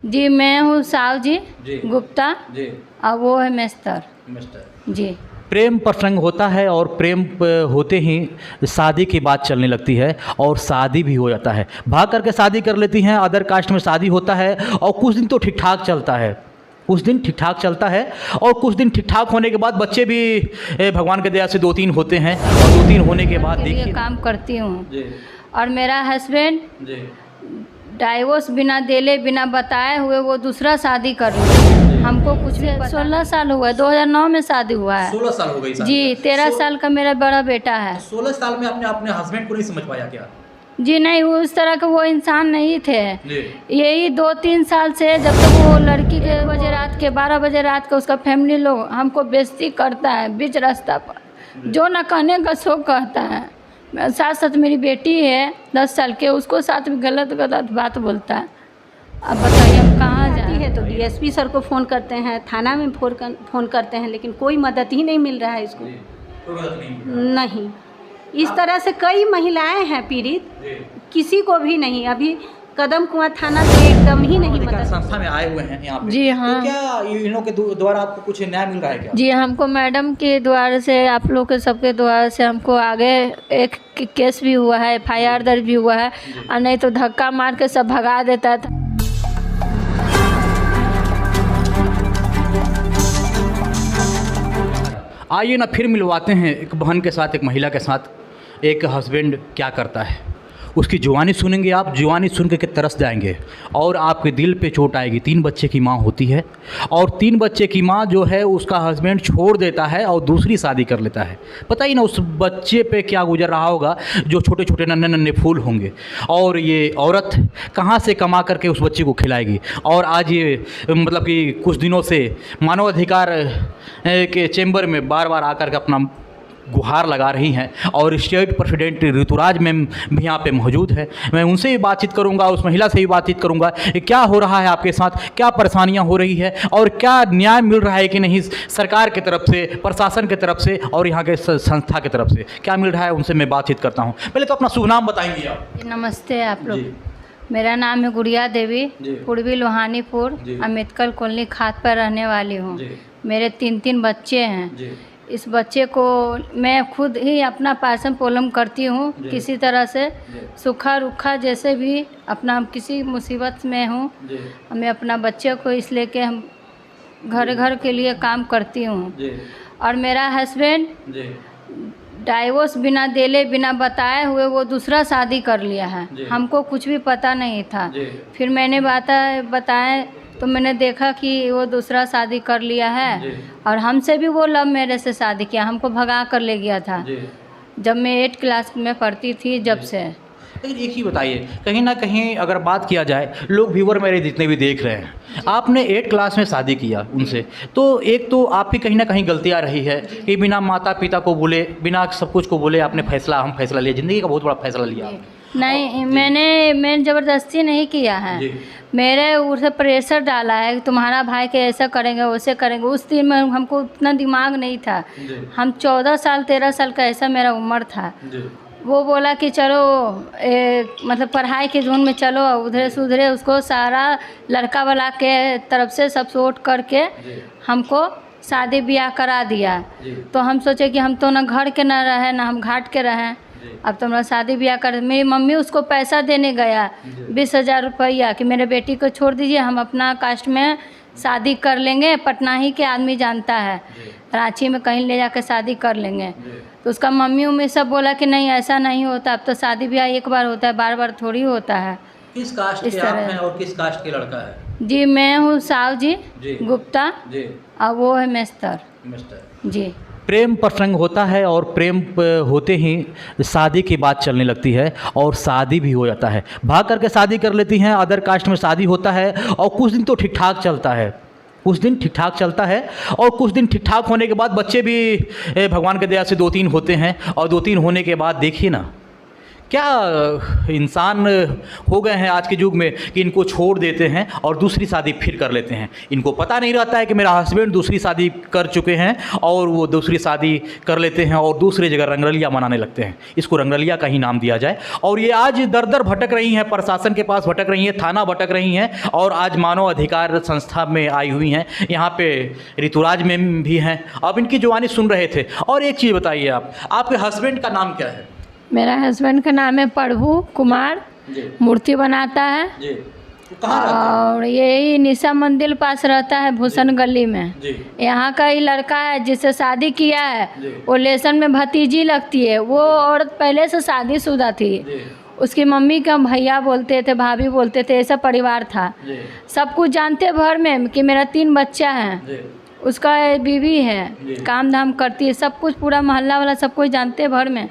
जी मैं हूँ साव जी गुप्ता जी और वो है मेस्तर मिस्टर। जी। प्रेम प्रसंग होता है और प्रेम होते ही शादी की बात चलने लगती है और शादी भी हो जाता है। भाग करके शादी कर लेती हैं, अदर कास्ट में शादी होता है और कुछ दिन तो ठीक ठाक चलता है, कुछ दिन ठीक ठाक चलता है और कुछ दिन ठीक ठाक होने के बाद बच्चे भी भगवान के दया से 2-3 होते हैं और 2-3 होने के बाद के लिए देखिए काम करती हूँ जी और मेरा हस्बैंड जी डाइवोर्स बिना देले बिना बताए हुए वो दूसरा शादी कर लिया। हमको कुछ भी 16 साल हुआ है, 2009 में शादी हुआ है 16 साल हो गई शादी जी। का। 13 साल का मेरा बड़ा बेटा है। 16 साल में आपने अपने हस्बैंड को नहीं समझ पाया क्या? जी नहीं, वो उस तरह के वो इंसान नहीं थे। जी यही 2-3 साल से जब तक वो लड़की के बजे रात के 12 बजे रात के उसका फैमिली लोग हमको बेइज्जती करता है बीच रास्ता पर, जो ना कहने का सो कहता है। साथ साथ मेरी बेटी है 10 साल के, उसको साथ में गलत गलत बात बोलता है। अब बताइए हम कहाँ जाए? है तो डीएसपी सर को फ़ोन करते हैं, थाना में फ़ोन करते हैं, लेकिन कोई मदद ही नहीं मिल रहा है इसको। कोई मदद नहीं। नहीं, इस तरह से कई महिलाएं हैं पीड़ित, किसी को भी नहीं। अभी कदम कुआं थाना से एकदम ही नहीं अधिकार मदद। संस्था में आए हुए हैं यहाँ पे। जी हाँ। तो क्या इन्हों के द्वारा आपको कुछ न्याय मिल रहा है क्या? जी हमको मैडम के द्वारा से, आप लोग के सबके द्वारा से हमको आगे एक केस भी हुआ है, FIR दर्ज भी हुआ है, और नहीं तो धक्का मार के सब भगा देता था। आइए ना फिर मिलवाते हैं एक बहन के साथ, एक महिला के साथ, एक हस्बैंड क्या करता है। उसकी जुबानी सुनेंगे आप, जुबानी सुन के तरस जाएंगे और आपके दिल पे चोट आएगी। 3 बच्चे की माँ होती है और 3 बच्चे की माँ जो है उसका हस्बैंड छोड़ देता है और दूसरी शादी कर लेता है। पता ही ना उस बच्चे पे क्या गुजर रहा होगा, जो छोटे छोटे नन्हे नन्हे फूल होंगे, और ये औरत कहाँ से कमा करके उस बच्चे को खिलाएगी। और आज ये मतलब कि कुछ दिनों से मानवाधिकार के चैम्बर में बार बार आकर के अपना गुहार लगा रही हैं और स्टेट प्रेसिडेंट ऋतुराज मैम भी यहाँ पे मौजूद है। मैं उनसे भी बातचीत करूँगा, उस महिला से भी बातचीत करूँगा कि क्या हो रहा है आपके साथ, क्या परेशानियाँ हो रही है और क्या न्याय मिल रहा है कि नहीं सरकार की तरफ से, प्रशासन की तरफ से और यहाँ के संस्था की तरफ से क्या मिल रहा है। उनसे मैं बातचीत करता हूँ। पहले तो अपना शुभ नाम बताएंगे आप। नमस्ते आप लोग, मेरा नाम है गुड़िया देवी, पूर्वी लोहानीपुर अम्बेडकर कॉलोनी खात पर रहने वाली हूँ। मेरे 3 बच्चे हैं। इस बच्चे को मैं खुद ही अपना पालन पोषण करती हूँ, किसी तरह से सूखा रुखा जैसे भी अपना किसी मुसीबत में हूँ, मैं अपना बच्चे को इसलिए कि हम घर घर के लिए काम करती हूँ। और मेरा हस्बैंड डाइवोर्स बिना देले बिना बताए हुए वो दूसरा शादी कर लिया है। हमको कुछ भी पता नहीं था। फिर मैंने बताया तो मैंने देखा कि वो दूसरा शादी कर लिया है और हमसे भी वो लव मैरिज से शादी किया। हमको भगा कर ले गया था जब मैं 8 क्लास में पढ़ती थी, जब से। लेकिन एक ही बताइए, कहीं ना कहीं अगर बात किया जाए, लोग व्यूअर मेरे जितने भी देख रहे हैं, आपने 8 क्लास में शादी किया उनसे, तो एक तो आपकी कहीं ना कहीं गलतियाँ रही है कि बिना माता पिता को बोले, बिना सब कुछ को बोले आपने हम फैसला लिया, ज़िंदगी का बहुत बड़ा फैसला लिया। नहीं, मैंने ज़बरदस्ती नहीं किया है। मेरे उसे प्रेशर डाला है कि तुम्हारा भाई के ऐसा करेंगे वैसे करेंगे। उस दिन में हमको उतना दिमाग नहीं था। हम 14 साल 13 साल का ऐसा मेरा उम्र था। वो बोला कि चलो मतलब पढ़ाई के जोन में चलो, उधरे से उधरे उसको सारा लड़का वाला के तरफ से सब सोट करके हमको शादी ब्याह करा दिया। तो हम सोचे कि हम तो ना घर के ना रहे ना हम घाट के रहें, अब तो मेरा शादी ब्याह कर। मेरी मम्मी उसको पैसा देने गया 20,000 रुपया कि मेरे बेटी को छोड़ दीजिए, हम अपना कास्ट में शादी कर लेंगे, पटना ही के आदमी जानता है, रांची में कहीं ले जाकर शादी कर लेंगे। तो उसका मम्मी उम्मी सब बोला कि नहीं ऐसा नहीं होता, अब तो शादी ब्याह एक बार होता है, बार बार थोड़ी होता है। किस कास्ट के आप हैं और किस कास्ट के लड़का है? जी मैं हूँ साव जी गुप्ता और वो है मेस्तर जी। प्रेम प्रसंग होता है और प्रेम होते ही शादी की बात चलने लगती है और शादी भी हो जाता है। भाग करके शादी कर लेती हैं, अदर कास्ट में शादी होता है और कुछ दिन तो ठीक ठाक चलता है, कुछ दिन ठीक ठाक चलता है और कुछ दिन ठीक ठाक होने के बाद बच्चे भी भगवान के दया से 2-3 होते हैं और 2-3 होने के बाद देखिए ना क्या इंसान हो गए हैं आज के युग में कि इनको छोड़ देते हैं और दूसरी शादी फिर कर लेते हैं। इनको पता नहीं रहता है कि मेरा हस्बैंड दूसरी शादी कर चुके हैं और वो दूसरी शादी कर लेते हैं और दूसरी जगह रंगरलिया मनाने लगते हैं। इसको रंगरलिया का ही नाम दिया जाए। और ये आज दर दर भटक रही हैं, प्रशासन के पास भटक रही हैं, थाना भटक रही हैं और आज मानव अधिकार संस्था में आई हुई हैं। यहाँ पे ऋतुराज मैम भी हैं। अब इनकी जुबानी सुन रहे थे। और एक चीज़ बताइए, आपके हस्बैंड का नाम क्या है? मेरा हस्बैंड का नाम है प्रभु कुमार, मूर्ति बनाता है जी। तो कहाँ रहते हैं? और यही निशा मंदिर पास रहता है, भूषण गली में। यहाँ का ही लड़का है जिससे शादी किया है, वो लेसन में भतीजी लगती है। वो औरत पहले से शादीशुदा थी। उसकी मम्मी का भैया बोलते थे, भाभी बोलते थे, ऐसा परिवार था। सब कुछ जानते भर में कि मेरा 3 बच्चा है, उसका बीवी है, काम धाम करती है, सब कुछ पूरा मोहल्ला वाला सब कुछ जानते भर में।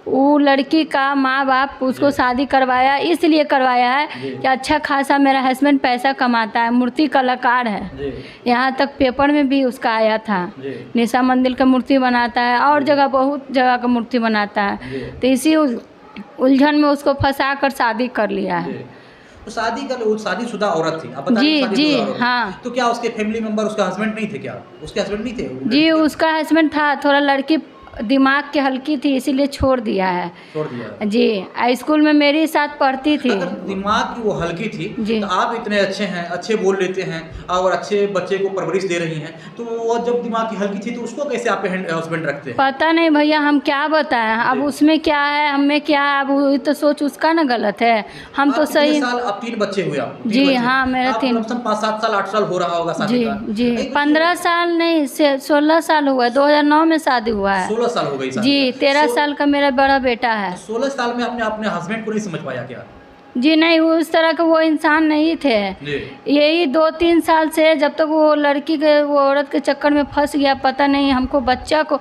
वो लड़की का माँ बाप उसको शादी करवाया, इसलिए करवाया है कि अच्छा खासा मेरा हस्बैंड पैसा कमाता है, मूर्ति कलाकार है। यहाँ तक पेपर में भी उसका आया था। निशा मंदिर का मूर्ति बनाता है और जगह बहुत जगह का मूर्ति बनाता है। तो इसी उलझन में उसको फंसा कर शादी कर लिया है। तो शादीशुदा औरत थी, आप जी जी हाँ। तो क्या उसके फैमिली मेंबर उसका हस्बैंड नहीं थे? क्या उसके हस्बैंड नहीं थे? जी उसका हस्बैंड था, थोड़ा लड़की दिमाग की हल्की थी इसीलिए छोड़ दिया है। जी स्कूल में मेरे साथ पढ़ती थी। अगर दिमाग की वो हल्की थी जी। तो आप इतने अच्छे हैं, अच्छे बोल लेते हैं और अच्छे बच्चे को परवरिश दे रही हैं, तो वो जब दिमाग की हल्की थी तो उसको कैसे आप हस्बैंड रखते हैं? पता नहीं भैया, हम क्या बताएं अब, उसमें क्या है हमें क्या है। अब तो सोच उसका ना गलत है, हम तो सही। अब 3 बच्चे हुए आप? जी हाँ, मेरा 3। 5-7 साल 8 साल हो रहा होगा शादी का? जी 15 साल नहीं 16 साल हुआ है। 2009 में शादी हुआ है। 16 साल हो गई शादी? जी 13 साल का मेरा बड़ा बेटा है। 16 साल में आपने अपने हस्बैंड को नहीं समझ पाया क्या? जी नहीं, उस तरह के वो इंसान नहीं थे। यही 2-3 साल से जब तक वो लड़की के वो औरत के चक्कर में फंस गया, पता नहीं हमको बच्चा को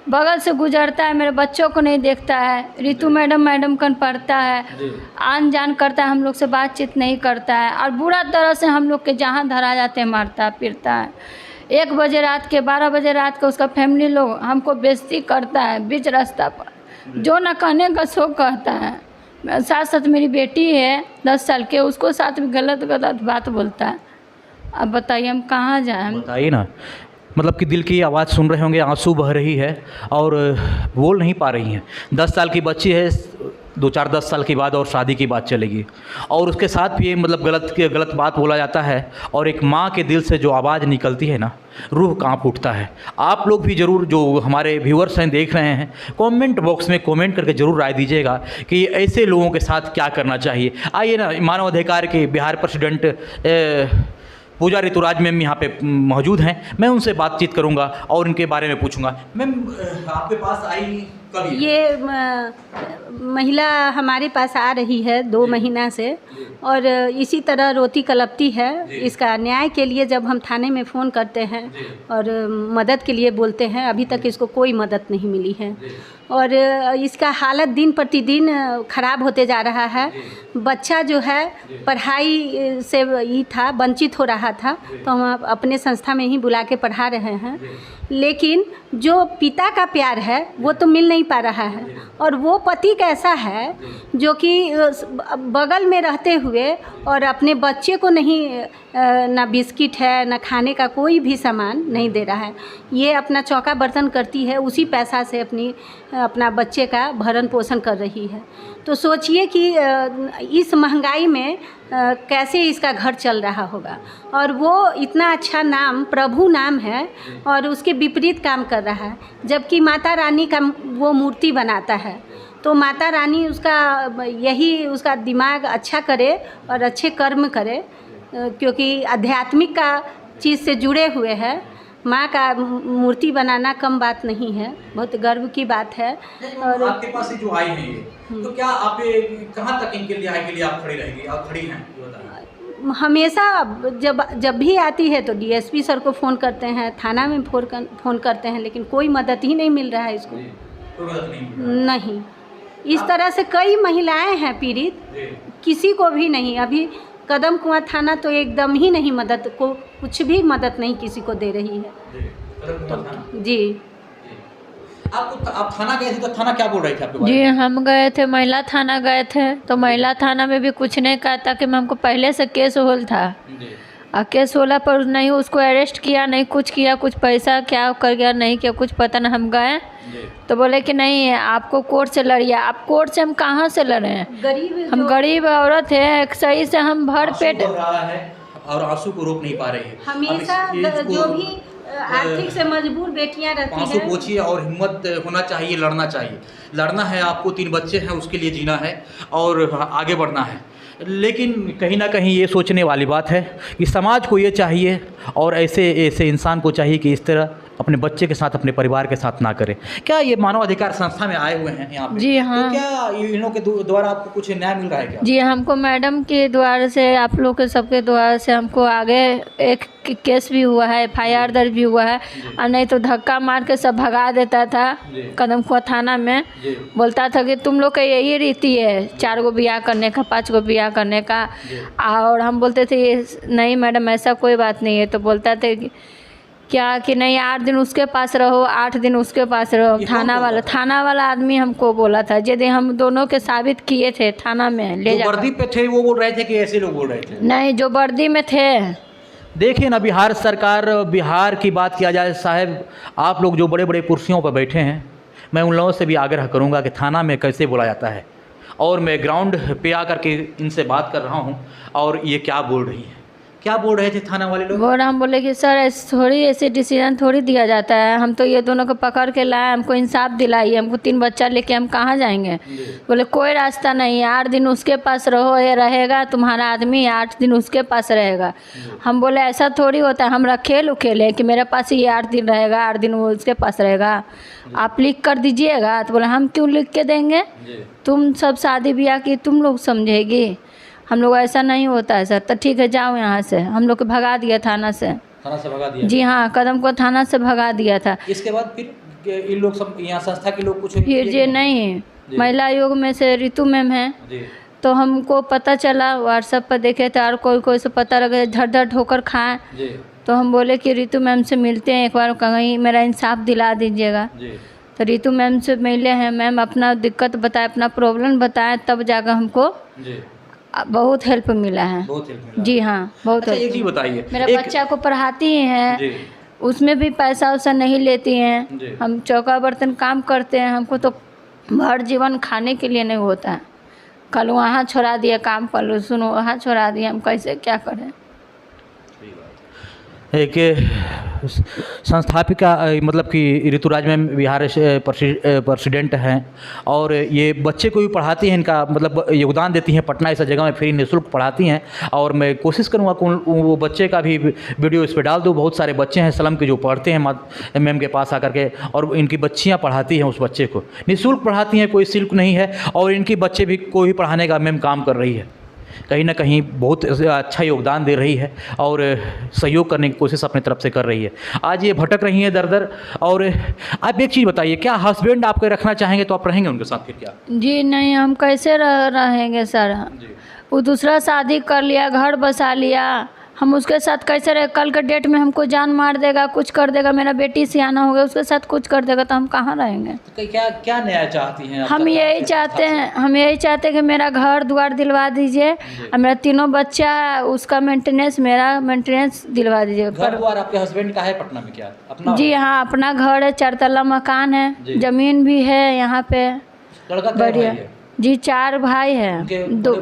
बगल से गुजरता है, मेरे बच्चों को नहीं देखता है। रितु मैडम कन पढ़ता है, आन जान करता है, हम लोग से बातचीत नहीं करता है और बुरा तरह से हम लोग के जहाँ धरा जाते हैं मारता फिरता है। 1 बजे रात के 12 बजे रात को उसका फैमिली लोग हमको बेइज्जती करता है बीच रास्ता पर, जो न कहने का सो कहता है। साथ मेरी बेटी है 10 साल के, उसको साथ में गलत बात बोलता है। अब बताइए हम कहाँ जाएं? बताइए ना, मतलब कि दिल की आवाज़ सुन रहे होंगे, आंसू बह रही है और बोल नहीं पा रही हैं। 10 साल की बच्ची है, 2-4-10 साल के बाद और शादी की बात चलेगी और उसके साथ भी मतलब गलत बात बोला जाता है और एक माँ के दिल से जो आवाज़ निकलती है ना, रूह कांप उठता है। आप लोग भी ज़रूर, जो हमारे व्यूअर्स हैं देख रहे हैं, कमेंट बॉक्स में कमेंट करके ज़रूर राय दीजिएगा कि ऐसे लोगों के साथ क्या करना चाहिए। आइए ना, मानव अधिकार के बिहार प्रेसिडेंट पूजा ऋतुराज मैम यहाँ पे मौजूद हैं, मैं उनसे बातचीत करूँगा और इनके बारे में पूछूंगा। मैम आपके पास आई कब? ये महिला हमारे पास आ रही है 2 महीना से और इसी तरह रोती कलपती है। इसका न्याय के लिए जब हम थाने में फ़ोन करते हैं और मदद के लिए बोलते हैं, अभी तक इसको कोई मदद नहीं मिली है और इसका हालत दिन प्रतिदिन ख़राब होते जा रहा है। बच्चा जो है पढ़ाई से ही था, वंचित हो रहा था, तो हम अपने संस्था में ही बुला के पढ़ा रहे हैं, लेकिन जो पिता का प्यार है वो तो मिल नहीं पा रहा है। और वो पति कैसा है जो कि बगल में रहते हुए और अपने बच्चे को नहीं, ना बिस्किट है ना खाने का कोई भी सामान नहीं दे रहा है। ये अपना चौका बर्तन करती है, उसी पैसा से अपना बच्चे का भरण पोषण कर रही है। तो सोचिए कि इस महंगाई में कैसे इसका घर चल रहा होगा। और वो इतना अच्छा नाम, प्रभु नाम है, और उसके विपरीत काम कर रहा है, जबकि माता रानी का वो मूर्ति बनाता है। तो माता रानी उसका दिमाग अच्छा करे और अच्छे कर्म करे, क्योंकि आध्यात्मिक का चीज़ से जुड़े हुए हैं। माँ का मूर्ति बनाना कम बात नहीं है, बहुत गर्व की बात है। और आपके पास जो आई हैं ये, तो क्या आप कहाँ तक इनके लिए के लिए आप खड़ी रहेंगी? आप खड़ी हैं? हमेशा जब भी आती है तो डीएसपी सर को फ़ोन करते हैं, थाना में फ़ोन करते हैं, लेकिन कोई मदद ही नहीं मिल रहा है इसको। कोई मदद नहीं। इस तरह से कई महिलाएं हैं पीड़ित, किसी को भी नहीं। अभी कदम कुआं थाना तो एकदम ही नहीं मदद को, कुछ भी मदद नहीं किसी को दे रही है। तो, जी आप थाना गए थे तो थाना क्या बोल रहे थे आपके बारे जी में? हम गए थे महिला थाना गए थे, तो महिला थाना में भी कुछ नहीं कहा था कि मैं हमको पहले से केस होल था। जी और केस होला पर नहीं उसको अरेस्ट किया, नहीं कुछ किया, कुछ पैसा क्या कर गया नहीं किया कुछ पता नहीं। हम गए जी तो बोले कि नहीं आपको कोर्ट से लड़िए। आप कोर्ट से हम कहाँ से लड़े हैं? गरीब हम गरीब औरत है, सही से हम भर आंसू पेट बह रहा है और आंसू को रोक नहीं पा रही है। हमेशा अब इस चीज़ को जो भी आर्थिक से मजबूर बेटियां रहती आंसू हैं, पोंछिए और हिम्मत होना चाहिए, लड़ना चाहिए। लड़ना है आपको, 3 बच्चे हैं उसके लिए जीना है और आगे बढ़ना है। लेकिन कहीं ना कहीं ये सोचने वाली बात है कि समाज को ये चाहिए और ऐसे ऐसे इंसान को चाहिए कि इस तरह अपने बच्चे के साथ अपने परिवार के साथ ना करे। क्या ये मानव अधिकार संस्था में आए हुए हैं यहाँ पे? जी हाँ। तो क्या इन लोगों के द्वारा आपको कुछ न्याय मिल रहा है क्या? जी हमको मैडम के द्वारा से, आप लोग के सबके द्वारा से हमको आगे एक केस भी हुआ है, FIR दर्ज भी हुआ है। और नहीं तो धक्का मार के सब भगा देता था जी। कदमकुआं थाना में। जी बोलता था कि तुम लोग का यही रीति है 4 गो बियाह करने का, 5 गो बियाह करने का। और हम बोलते थे नहीं मैडम ऐसा कोई बात नहीं है। तो बोलता थे क्या कि नहीं 8 दिन उसके पास रहो, 8 दिन उसके पास रहो। ये कौन बोला था? थाना वाला आदमी हमको बोला था, यदि हम दोनों के साबित किए थे थाना में ले जो जा। वर्दी पे थे वो बोल रहे थे कि ऐसे लोग बोल रहे थे? नहीं जो वर्दी में थे। देखिए ना, बिहार सरकार, बिहार की बात किया जाए साहब, आप लोग जो बड़े बड़े कुर्सियों पर बैठे हैं, मैं उन लोगों से भी आग्रह करूंगा कि थाना में कैसे बोला जाता है। और मैं ग्राउंड पे आकर के इनसे बात कर रहा हूं और ये क्या बोल रही हैं, क्या बोल रहे थे थाना वाले लोग? और हम बोले कि सर ऐसे डिसीजन थोड़ी दिया जाता है। हम तो ये दोनों को पकड़ के लाए, हमको इंसाफ दिलाइए, हमको 3 बच्चा लेके हम कहाँ जाएंगे? बोले कोई रास्ता नहीं है, 8 दिन उसके पास रहो, ये रहेगा तुम्हारा आदमी, 8 दिन उसके पास रहेगा। हम बोले ऐसा थोड़ी होता है, हम रखेल उखेले कि मेरे पास ये 8 दिन रहेगा, 8 दिन वो उसके पास रहेगा, आप लिख कर दीजिएगा। तो बोले हम क्यों लिख के देंगे, तुम सब शादी ब्याह की तुम लोग समझेगी, हम लोग ऐसा नहीं होता है सर। तो ठीक है जाओ यहाँ से। हम लोग को भगा दिया थाना से। थाना से भगा दिया? जी हाँ कदमकुआं थाना से भगा दिया था। इसके बाद फिर इन लोग सब यहाँ संस्था के लोग कुछ फिर ये नहीं, महिला आयोग में से रितु मैम है, जी तो हमको पता चला, व्हाट्सएप पर देखे थे और कोई से पता लगे, धड़ धड़ ठोकर खाए। जी तो हम बोले कि रितु मैम से मिलते हैं, एक बार कहीं मेरा इंसाफ दिला दीजिएगा। जी तो रितु मैम से मिले हैं, मैम अपना दिक्कत बताए, अपना प्रॉब्लम बताए, तब जाकर हमको जी बहुत हेल्प मिला है। बहुत हेल्प मिला। जी हाँ बहुत अच्छा एक हेल्प। चीज़ बताइए, मेरा एक- बच्चा को पढ़ाती ही हैं, जी उसमें भी पैसा वैसा नहीं लेती जी। हैं। हम चौका बर्तन काम करते हैं, हमको तो भर जीवन खाने के लिए नहीं होता है। कल वहाँ छोड़ा दिया काम, कल सुनो वहाँ छोड़ा दिया, हम कैसे क्या करें? एक संस्थापिका मतलब कि ऋतुराज मैम बिहार प्रेसिडेंट हैं और ये बच्चे को भी पढ़ाती हैं, इनका मतलब योगदान देती हैं। पटना ऐसा जगह में फ्री निःशुल्क पढ़ाती हैं और मैं कोशिश करूँगा कि वो बच्चे का भी वीडियो इस पर डाल दूँ। बहुत सारे बच्चे हैं स्लम के जो पढ़ते हैं मैम के पास आकर के, और इनकी बच्चियाँ पढ़ाती हैं उस बच्चे को, निःशुल्क पढ़ाती हैं, कोई शुल्क नहीं है। और इनकी बच्चे भी को भी पढ़ाने का मैम काम कर रही है, कहीं ना कहीं बहुत अच्छा योगदान दे रही है और सहयोग करने की कोशिश अपनी तरफ से कर रही है। आज ये भटक रही हैं दर दर। और आप एक चीज़ बताइए, क्या हस्बैंड आपके रखना चाहेंगे तो आप रहेंगे उनके साथ फिर क्या? जी नहीं, हम कैसे रहेंगे सर? वो दूसरा शादी कर लिया, घर बसा लिया, हम उसके साथ कैसे रहे? कल के डेट में हमको जान मार देगा, कुछ कर देगा, मेरा बेटी सियाना हो गया, उसके साथ कुछ कर देगा, तो हम कहाँ रहेंगे? तो क्या क्या न्याय चाहती हैं आप? हम यही चाहते हैं कि मेरा घर द्वार दिलवा दीजिए और मेरा 3 बच्चा, उसका मेंटेनेंस, मेरा मेंटेनेंस दिलवा दीजिए। घर द्वार आपके हस्बैंड का है पटना में क्या अपना? जी हाँ अपना घर है, 4 तल्ला मकान है, ज़मीन भी है यहाँ पे। लड़का क्या बढ़िया भाई है? जी 4 भाई हैं। उनके 2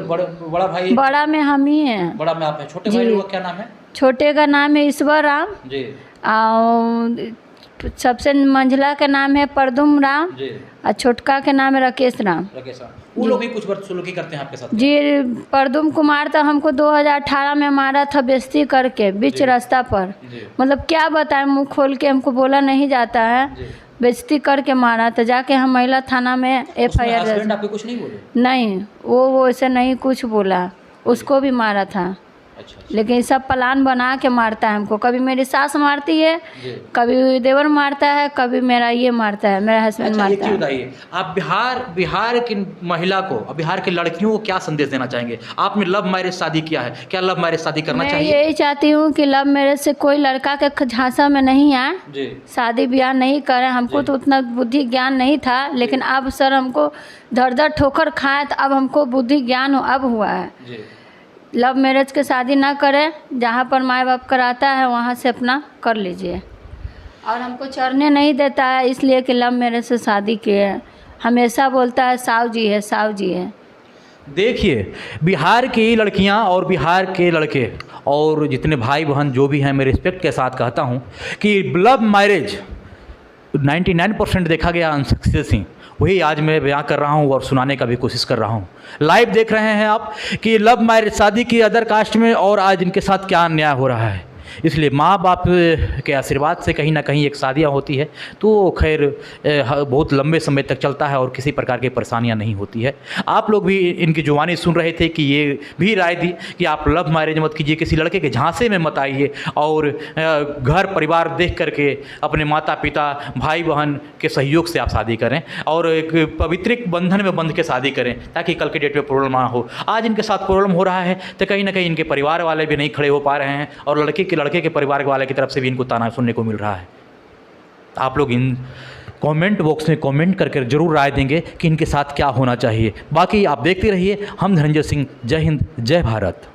बड़ा भाई? बड़ा में हम ही हैं। बड़ा में आप हैं, छोटे जी। भाई लोग का क्या नाम है? छोटे का नाम है ईश्वर राम जी और सबसे मंझला का नाम है परदुम राम जी। और छोटका के नाम है राकेश राम। राकेश साहब, वो लोग भी कुछ बदसलूकी करते हैं आपके साथ? जी परदुम कुमार तो हमको 2018 में मारा था बेइज्जती करके बीच रास्ता पर। जी मतलब क्या बताएं, मुंह खोल के हमको बोला नहीं जाता है, जी। बेइज्जती करके मारा। तो जाके हम महिला थाना में उसमें FIR हस्बैंड आपके कुछ नहीं बोले? नहीं, वो ऐसे नहीं कुछ बोला, उसको भी मारा था। अच्छा। लेकिन ये सब प्लान बना के मारता है हमको। कभी मेरी सास मारती है, कभी देवर मारता है, कभी मेरा ये मारता है, मेरा हस्बैंड अच्छा, एक मारता चीज़ है। बताइए, आप बिहार की महिला को, बिहार की लड़कियों को क्या संदेश देना चाहेंगे? आपने लव मैरिज शादी किया है, क्या लव मैरिज शादी करना मैं चाहिए? यही चाहती हूँ कि लव मैरिज से कोई लड़का के झांसा में नहीं आए, जी शादी ब्याह नहीं करें। हमको तो उतना बुद्धि ज्ञान नहीं था, लेकिन अब सर हमको धड़ धड़ ठोकर खाए तो अब हमको बुद्धि ज्ञान अब हुआ है। जी। लव मैरिज के शादी ना करें, जहाँ पर माँ बाप कराता है वहाँ से अपना कर लीजिए। और हमको चढ़ने नहीं देता है इसलिए कि लव मैरिज से शादी किए हैं। हमेशा बोलता है साहू जी है, साहू जी है। देखिए, बिहार की लड़कियां और बिहार के लड़के और जितने भाई बहन जो भी हैं, मैं रिस्पेक्ट के साथ कहता हूं कि लव मैरिज 99% देखा गया अनसक्सेस ही, वही आज मैं बयां कर रहा हूं और सुनाने का भी कोशिश कर रहा हूं। लाइव देख रहे हैं आप कि लव मैरिज शादी की अदर कास्ट में और आज इनके साथ क्या अन्याय हो रहा है। इसलिए माँ बाप के आशीर्वाद से कहीं ना कहीं एक शादियाँ होती है तो खैर बहुत लंबे समय तक चलता है और किसी प्रकार की परेशानियाँ नहीं होती है। आप लोग भी इनकी जुबानी सुन रहे थे कि ये भी राय दी कि आप लव मैरिज मत कीजिए, किसी लड़के के झांसे में मत आइए और घर परिवार देख करके अपने माता पिता भाई बहन के सहयोग से आप शादी करें और एक पवित्र बंधन में बंध के शादी करें ताकि कल के डेट में प्रॉब्लम ना हो। आज इनके साथ प्रॉब्लम हो रहा है तो कहीं ना कहीं इनके परिवार वाले भी नहीं खड़े हो पा रहे हैं और लड़के के परिवार वाले की तरफ से भी इनको ताना सुनने को मिल रहा है। आप लोग इन कमेंट बॉक्स में कमेंट करके जरूर राय देंगे कि इनके साथ क्या होना चाहिए। बाकी आप देखते रहिए हम धनंजय सिंह। जय हिंद, जय भारत।